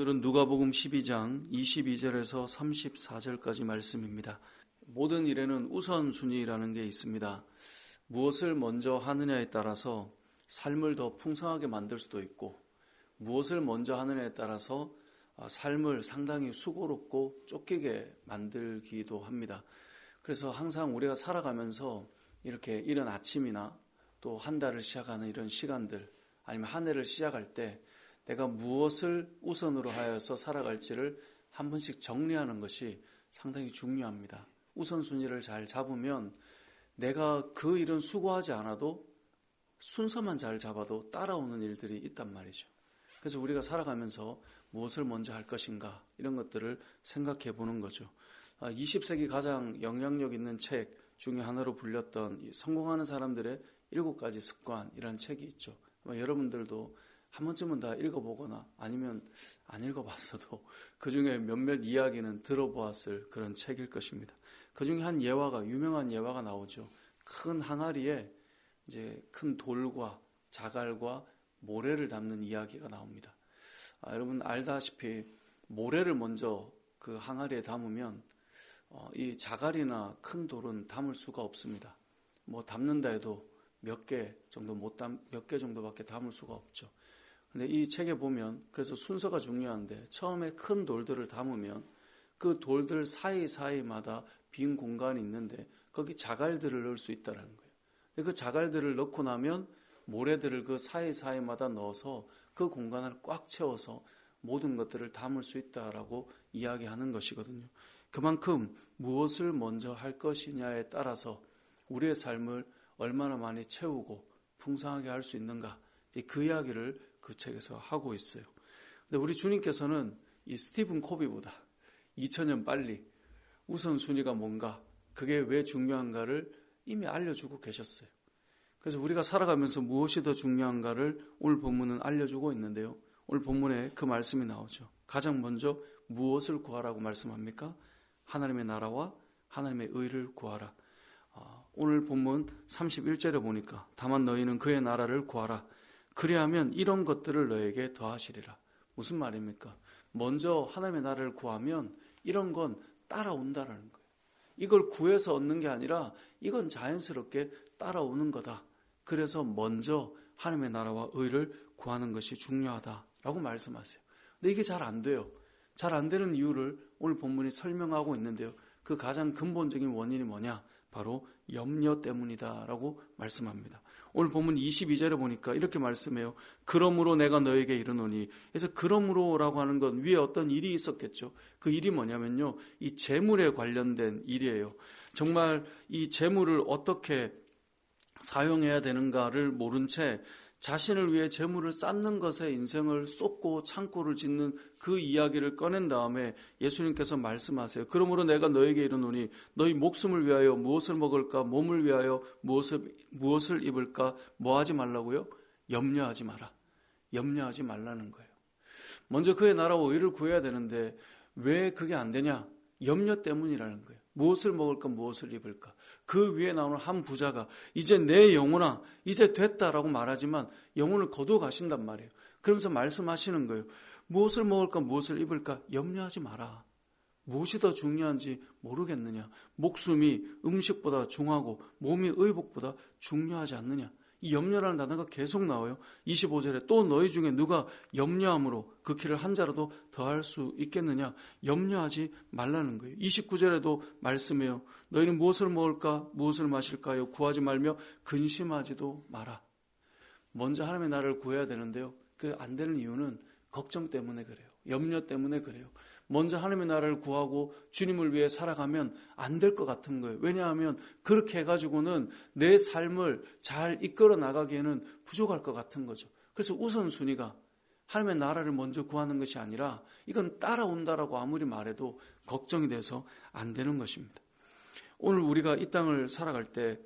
오늘은 누가복음 12장 22절에서 34절까지 말씀입니다. 모든 일에는 우선순위라는 게 있습니다. 무엇을 먼저 하느냐에 따라서 삶을 더 풍성하게 만들 수도 있고, 무엇을 먼저 하느냐에 따라서 삶을 상당히 수고롭고 쫓기게 만들기도 합니다. 그래서 항상 우리가 살아가면서 이렇게 이른 아침이나 또 한 달을 시작하는 이런 시간들, 아니면 한 해를 시작할 때 내가 무엇을 우선으로 하여서 살아갈지를 한 번씩 정리하는 것이 상당히 중요합니다. 우선순위를 잘 잡으면 내가 그 일은 수고하지 않아도 순서만 잘 잡아도 따라오는 일들이 있단 말이죠. 그래서 우리가 살아가면서 무엇을 먼저 할 것인가, 이런 것들을 생각해 보는 거죠. 20세기 가장 영향력 있는 책 중에 하나로 불렸던 성공하는 사람들의 7가지 습관이라는 책이 있죠. 여러분들도 한 번쯤은 다 읽어보거나 아니면 안 읽어봤어도 그 중에 몇몇 이야기는 들어보았을 그런 책일 것입니다. 그 중에 한 예화가, 유명한 예화가 나오죠. 큰 항아리에 이제 큰 돌과 자갈과 모래를 담는 이야기가 나옵니다. 여러분 알다시피 모래를 먼저 그 항아리에 담으면 이 자갈이나 큰 돌은 담을 수가 없습니다. 뭐 담는다 해도 몇 개 정도밖에 담을 수가 없죠. 근데 이 책에 보면 그래서 순서가 중요한데, 처음에 큰 돌들을 담으면 그 돌들 사이사이마다 빈 공간이 있는데 거기 자갈들을 넣을 수 있다는 거예요. 근데 그 자갈들을 넣고 나면 모래들을 그 사이사이마다 넣어서 그 공간을 꽉 채워서 모든 것들을 담을 수 있다라고 이야기하는 것이거든요. 그만큼 무엇을 먼저 할 것이냐에 따라서 우리의 삶을 얼마나 많이 채우고 풍성하게 할 수 있는가, 그 이야기를 그 책에서 하고 있어요. 근데 우리 주님께서는 이 스티븐 코비보다 2000년 빨리 우선순위가 뭔가, 그게 왜 중요한가를 이미 알려주고 계셨어요. 그래서 우리가 살아가면서 무엇이 더 중요한가를 오늘 본문은 알려주고 있는데요. 오늘 본문에 그 말씀이 나오죠. 가장 먼저 무엇을 구하라고 말씀합니까? 하나님의 나라와 하나님의 의를 구하라. 오늘 본문 31절에 보니까 다만 너희는 그의 나라를 구하라. 그리하면 이런 것들을 너에게 더하시리라. 무슨 말입니까? 먼저 하나님의 나라를 구하면 이런 건 따라온다라는 거예요. 이걸 구해서 얻는 게 아니라 이건 자연스럽게 따라오는 거다. 그래서 먼저 하나님의 나라와 의를 구하는 것이 중요하다라고 말씀하세요. 근데 이게 잘 안 돼요. 잘 안 되는 이유를 오늘 본문이 설명하고 있는데요. 그 가장 근본적인 원인이 뭐냐? 바로 염려 때문이다라고 말씀합니다. 오늘 본문 22절에 보니까 이렇게 말씀해요. 그러므로 내가 너에게 이르노니. 그래서 그러므로라고 하는 건 위에 어떤 일이 있었겠죠. 그 일이 뭐냐면요, 이 재물에 관련된 일이에요. 정말 이 재물을 어떻게 사용해야 되는가를 모른 채 자신을 위해 재물을 쌓는 것에 인생을 쏟고 창고를 짓는 그 이야기를 꺼낸 다음에 예수님께서 말씀하세요. 그러므로 내가 너에게 이르노니 너희 목숨을 위하여 무엇을 먹을까, 몸을 위하여 무엇을 입을까, 뭐 하지 말라고요? 염려하지 마라. 염려하지 말라는 거예요. 먼저 그의 나라와 의를 구해야 되는데 왜 그게 안 되냐? 염려 때문이라는 거예요. 무엇을 먹을까, 무엇을 입을까. 그 위에 나오는 한 부자가 이제 내 영혼아, 이제 됐다라고 말하지만 영혼을 거두어 가신단 말이에요. 그러면서 말씀하시는 거예요. 무엇을 먹을까, 무엇을 입을까 염려하지 마라. 무엇이 더 중요한지 모르겠느냐. 목숨이 음식보다 중하고 몸이 의복보다 중요하지 않느냐. 이 염려라는 단어가 계속 나와요. 25절에 또 너희 중에 누가 염려함으로 그 키를 한 자라도 더할 수 있겠느냐. 염려하지 말라는 거예요. 29절에도 말씀해요. 너희는 무엇을 먹을까, 무엇을 마실까요? 구하지 말며 근심하지도 마라. 먼저 하나님의 나라를 구해야 되는데요, 그 안 되는 이유는 걱정 때문에 그래요. 염려 때문에 그래요. 먼저 하나님의 나라를 구하고 주님을 위해 살아가면 안 될 것 같은 거예요. 왜냐하면 그렇게 해가지고는 내 삶을 잘 이끌어 나가기에는 부족할 것 같은 거죠. 그래서 우선순위가 하나님의 나라를 먼저 구하는 것이 아니라 이건 따라온다라고 아무리 말해도 걱정이 돼서 안 되는 것입니다. 오늘 우리가 이 땅을 살아갈 때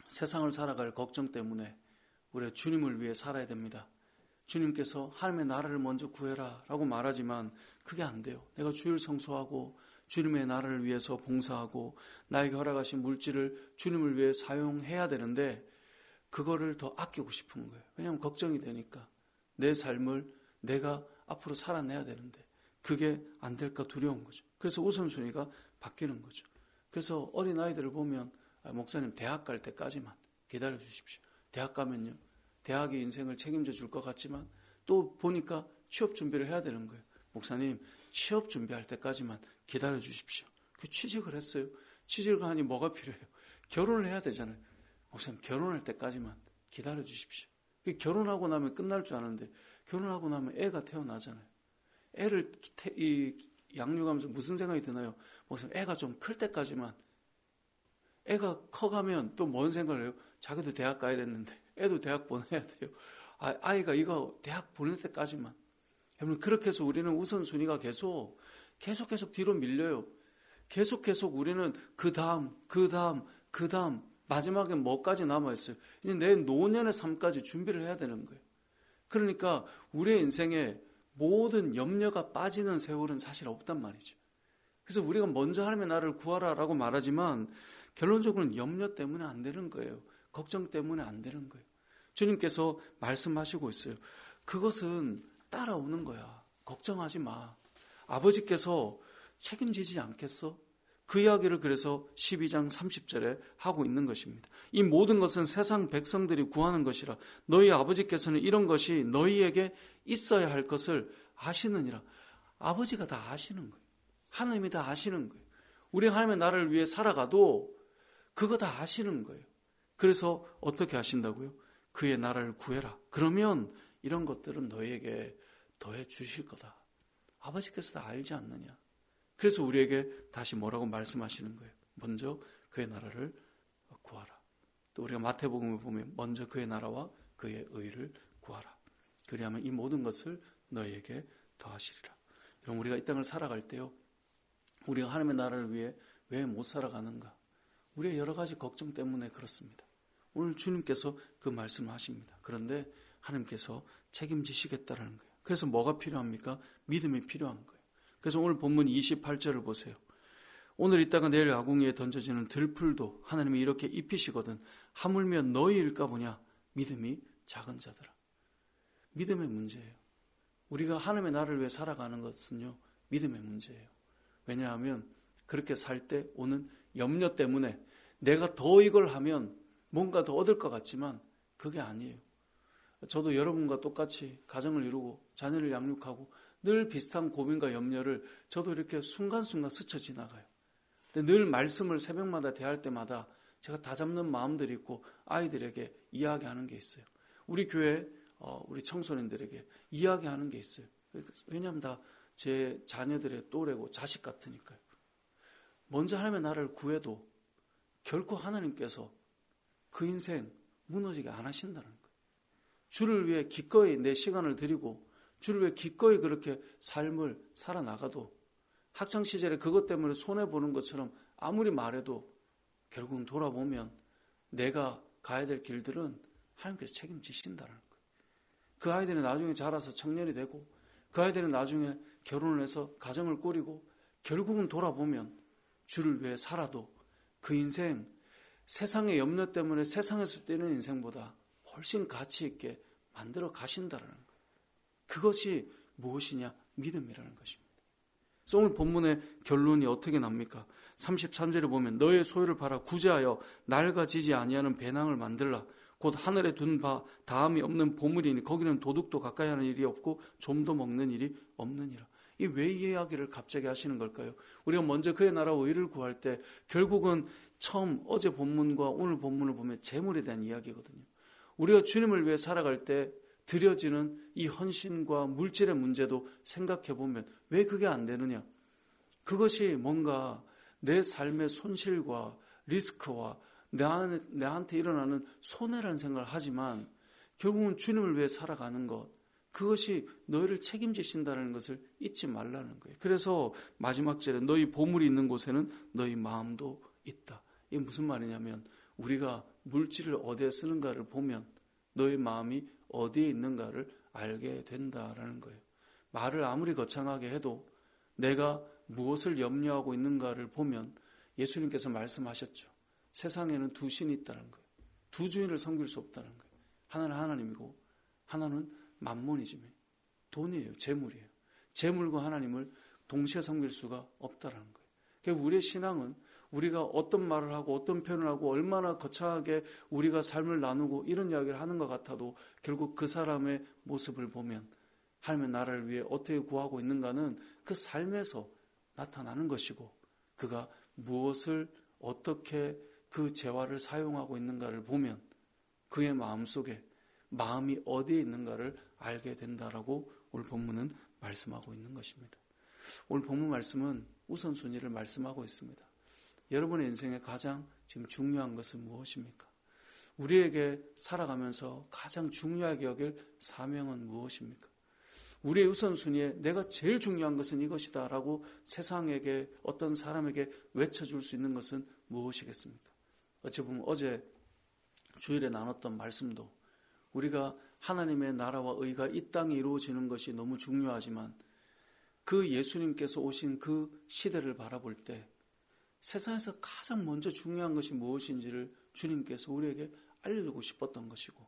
세상을 살아갈 걱정 때문에 우리가 주님을 위해 살아야 됩니다. 주님께서 하나님의 나라를 먼저 구해라 라고 말하지만 그게 안 돼요. 내가 주일 성수하고 주님의 나라를 위해서 봉사하고 나에게 허락하신 물질을 주님을 위해 사용해야 되는데 그거를 더 아끼고 싶은 거예요. 왜냐하면 걱정이 되니까 내 삶을 내가 앞으로 살아내야 되는데 그게 안 될까 두려운 거죠. 그래서 우선순위가 바뀌는 거죠. 그래서 어린아이들을 보면 목사님 대학 갈 때까지만 기다려 주십시오. 대학 가면요. 대학이 인생을 책임져 줄 것 같지만 또 보니까 취업 준비를 해야 되는 거예요. 목사님 취업 준비할 때까지만 기다려 주십시오. 그 취직을 했어요. 취직을 하니 뭐가 필요해요? 결혼을 해야 되잖아요. 목사님 결혼할 때까지만 기다려 주십시오. 결혼하고 나면 끝날 줄 아는데 결혼하고 나면 애가 태어나잖아요. 애를 양육하면서 무슨 생각이 드나요? 목사님 애가 좀 클 때까지만. 애가 커가면 또 뭔 생각을 해요? 자기도 대학 가야 됐는데 애도 대학 보내야 돼요. 아이가 이거 대학 보낼 때까지만. 여러분 그렇게 해서 우리는 우선순위가 계속 뒤로 밀려요. 계속 우리는 그 다음 마지막에 뭐까지 남아있어요. 이제 내 노년의 삶까지 준비를 해야 되는 거예요. 그러니까 우리의 인생에 모든 염려가 빠지는 세월은 사실 없단 말이죠. 그래서 우리가 먼저 하나님의 나라를 구하라라고 말하지만 결론적으로는 염려 때문에 안 되는 거예요. 걱정 때문에 안 되는 거예요. 주님께서 말씀하시고 있어요. 그것은 따라오는 거야. 걱정하지 마. 아버지께서 책임지지 않겠어? 그 이야기를 그래서 12장 30절에 하고 있는 것입니다. 이 모든 것은 세상 백성들이 구하는 것이라 너희 아버지께서는 이런 것이 너희에게 있어야 할 것을 아시느니라. 아버지가 다 아시는 거예요. 하나님이 다 아시는 거예요. 우리 하나님의 나라를 위해 살아가도 그거 다 아시는 거예요. 그래서 어떻게 하신다고요? 그의 나라를 구해라. 그러면 이런 것들은 너희에게 더해 주실 거다. 아버지께서 다 알지 않느냐. 그래서 우리에게 다시 뭐라고 말씀하시는 거예요? 먼저 그의 나라를 구하라. 또 우리가 마태복음을 보면 먼저 그의 나라와 그의 의를 구하라. 그리하면 이 모든 것을 너희에게 더하시리라. 여러분 우리가 이 땅을 살아갈 때요. 우리가 하나님의 나라를 위해 왜 못 살아가는가? 우리의 여러 가지 걱정 때문에 그렇습니다. 오늘 주님께서 그 말씀을 하십니다. 그런데 하나님께서 책임지시겠다라는 거예요. 그래서 뭐가 필요합니까? 믿음이 필요한 거예요. 그래서 오늘 본문 28절을 보세요. 오늘 있다가 내일 아궁이에 던져지는 들풀도 하나님이 이렇게 입히시거든 하물며 너희일까 보냐. 믿음이 작은 자들아. 믿음의 문제예요. 우리가 하나님의 나라를 위해 살아가는 것은요. 믿음의 문제예요. 왜냐하면 그렇게 살 때 오는 염려 때문에 내가 더 이걸 하면 뭔가 더 얻을 것 같지만 그게 아니에요. 저도 여러분과 똑같이 가정을 이루고 자녀를 양육하고 늘 비슷한 고민과 염려를 저도 이렇게 순간순간 스쳐 지나가요. 근데 늘 말씀을 새벽마다 대할 때마다 제가 다잡는 마음들이 있고 아이들에게 이야기하는 게 있어요. 우리 교회 우리 청소년들에게 이야기하는 게 있어요. 왜냐하면 다 제 자녀들의 또래고 자식 같으니까요. 먼저 하나님의 나라를 구해도 결코 하나님께서 그 인생 무너지게 안 하신다는 거예요. 주를 위해 기꺼이 내 시간을 드리고 주를 위해 기꺼이 그렇게 삶을 살아나가도 학창시절에 그것 때문에 손해보는 것처럼 아무리 말해도 결국은 돌아보면 내가 가야 될 길들은 하나님께서 책임지신다는 거예요. 그 아이들이 나중에 자라서 청년이 되고 그 아이들이 나중에 결혼을 해서 가정을 꾸리고 결국은 돌아보면 주를 위해 살아도 그 인생 세상의 염려 때문에 세상에서 뛰는 인생보다 훨씬 가치 있게 만들어 가신다는 거예요. 그것이 무엇이냐? 믿음이라는 것입니다. 그래서 오늘 본문의 결론이 어떻게 납니까? 33절에 보면 너의 소유를 팔아 구제하여 낡아지지 아니하는 배낭을 만들라. 곧 하늘에 둔 바 다함이 없는 보물이니 거기는 도둑도 가까이 하는 일이 없고 좀도 먹는 일이 없느니라. 왜 이 이야기를 갑자기 하시는 걸까요? 우리가 먼저 그의 나라와 의를 구할 때 결국은 처음 어제 본문과 오늘 본문을 보면 재물에 대한 이야기거든요. 우리가 주님을 위해 살아갈 때 드려지는 이 헌신과 물질의 문제도 생각해 보면 왜 그게 안 되느냐? 그것이 뭔가 내 삶의 손실과 리스크와 내한테 일어나는 손해라는 생각을 하지만 결국은 주님을 위해 살아가는 것, 그것이 너희를 책임지신다는 것을 잊지 말라는 거예요. 그래서 마지막 절에 너희 보물이 있는 곳에는 너희 마음도 있다. 이게 무슨 말이냐면 우리가 물질을 어디에 쓰는가를 보면 너희 마음이 어디에 있는가를 알게 된다라는 거예요. 말을 아무리 거창하게 해도 내가 무엇을 염려하고 있는가를 보면 예수님께서 말씀하셨죠. 세상에는 두 신이 있다는 거예요. 두 주인을 섬길 수 없다는 거예요. 하나는 하나님이고 하나는 만몬이즘이에요. 돈이에요. 재물이에요. 재물과 하나님을 동시에 섬길 수가 없다라는 거예요. 그러니까 우리의 신앙은 우리가 어떤 말을 하고 어떤 표현을 하고 얼마나 거창하게 우리가 삶을 나누고 이런 이야기를 하는 것 같아도 결국 그 사람의 모습을 보면 하나님의 나라를 위해 어떻게 구하고 있는가는 그 삶에서 나타나는 것이고 그가 무엇을 어떻게 그 재화를 사용하고 있는가를 보면 그의 마음속에 마음이 어디에 있는가를 알게 된다라고 오늘 본문은 말씀하고 있는 것입니다. 오늘 본문 말씀은 우선순위를 말씀하고 있습니다. 여러분의 인생에 가장 지금 중요한 것은 무엇입니까? 우리에게 살아가면서 가장 중요하게 여길 사명은 무엇입니까? 우리의 우선순위에 내가 제일 중요한 것은 이것이다 라고 세상에게 어떤 사람에게 외쳐줄 수 있는 것은 무엇이겠습니까? 어찌 보면 어제 주일에 나눴던 말씀도 우리가 하나님의 나라와 의가 이 땅에 이루어지는 것이 너무 중요하지만 그 예수님께서 오신 그 시대를 바라볼 때 세상에서 가장 먼저 중요한 것이 무엇인지를 주님께서 우리에게 알려주고 싶었던 것이고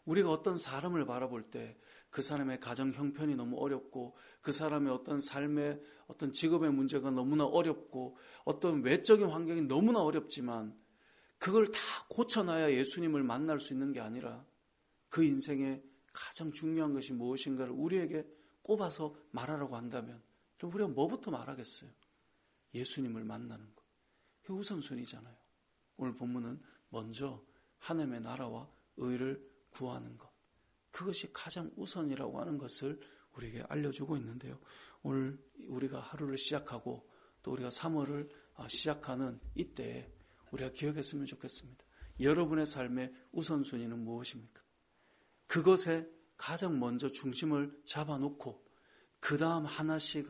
우리가 어떤 사람을 바라볼 때 그 사람의 가정 형편이 너무 어렵고 그 사람의 어떤 삶의 어떤 직업의 문제가 너무나 어렵고 어떤 외적인 환경이 너무나 어렵지만 그걸 다 고쳐놔야 예수님을 만날 수 있는 게 아니라 그 인생에 가장 중요한 것이 무엇인가를 우리에게 꼽아서 말하라고 한다면 그럼 우리가 뭐부터 말하겠어요? 예수님을 만나는 것. 그게 우선순위잖아요. 오늘 본문은 먼저 하나님의 나라와 의를 구하는 것. 그것이 가장 우선이라고 하는 것을 우리에게 알려주고 있는데요. 오늘 우리가 하루를 시작하고 또 우리가 3월을 시작하는 이때에 우리가 기억했으면 좋겠습니다. 여러분의 삶의 우선순위는 무엇입니까? 그것에 가장 먼저 중심을 잡아놓고 그 다음 하나씩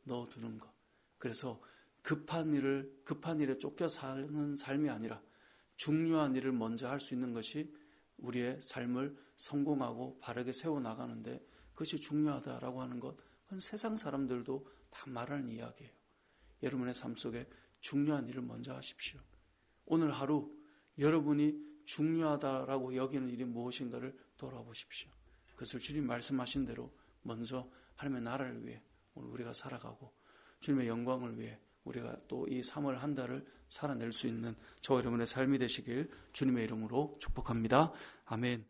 넣어두는 것. 그래서 급한 일에 쫓겨 사는 삶이 아니라 중요한 일을 먼저 할 수 있는 것이 우리의 삶을 성공하고 바르게 세워나가는데 그것이 중요하다라고 하는 것, 그건 세상 사람들도 다 말하는 이야기예요. 여러분의 삶 속에 중요한 일을 먼저 하십시오. 오늘 하루 여러분이 중요하다라고 여기는 일이 무엇인가를 돌아보십시오. 그것을 주님 말씀하신 대로 먼저 하나님의 나라를 위해 오늘 우리가 살아가고 주님의 영광을 위해 우리가 또 이 3월 한 달을 살아낼 수 있는 저와 여러분의 삶이 되시길 주님의 이름으로 축복합니다. 아멘.